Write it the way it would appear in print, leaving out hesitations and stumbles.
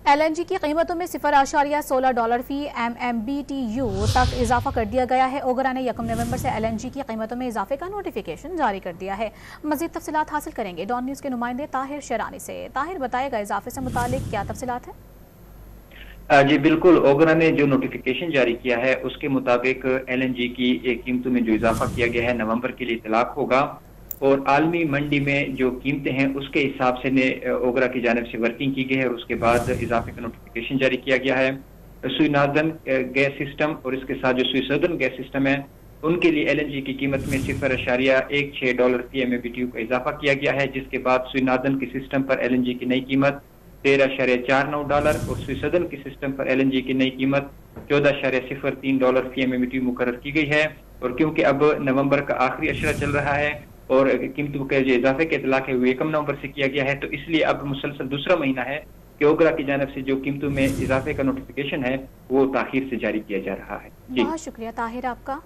LNG کی قیمتوں میں $0.16 فی MMBTU تک اضافہ کر دیا گیا ہے۔ اوگرا نے 1 نومبر سے LNG کی قیمتوں میں اضافے کا نوٹیفیکیشن جاری کر دیا ہے۔ مزید تفصیلات حاصل کریں گے ڈان نیوز کے نمائندے طاہر شیرانی سے۔ طاہر، بتائے گا اضافے سے متعلق کیا تفصیلات ہیں؟ جی بالکل، اوگرا نے جو نوٹیفیکیشن جاری کیا ہے اس کے مطابق LNG کی قیمتوں میں جو اضافہ کیا گیا ہے نومبر کے لیے اطلاق ہوگا، اور عالمی منڈی میں جو قیمتیں ہیں اس کے حساب سے اوگرا کی جانب سے ورکنگ کی گئی ہے، اور اس کے بعد اضافے کا نوٹیفیکیشن جاری کیا گیا ہے۔ سوئی ناردرن گیس سسٹم اور اس کے ساتھ جو سوئی سدرن گیس سسٹم ہے ان کے لیے LNG کی قیمت میں $0.16 فی MMBTU کا اضافہ کیا گیا ہے، جس کے بعد سوئی ناردرن کی سسٹم پر LNG کی نئی قیمت $13.49 اور سوئی سدرن کی سسٹم پر LNG کی نئی قیمت $14.03 فی MMBTU مقرر کی گئی ہے۔ اور کیونکہ اب نومبر کا آخری اشرہ چل رہا ہے اور قیمتوں کے جو اضافے کا اطلاق ہے وہ 1 نومبر سے کیا گیا ہے، تو اس لیے اب مسلسل دوسرا مہینہ ہے کہ اوگرا کی جانب سے جو قیمتوں میں اضافے کا نوٹیفیکیشن ہے وہ تاخیر سے جاری کیا جا رہا ہے۔ بہت شکریہ طاہر آپ کا۔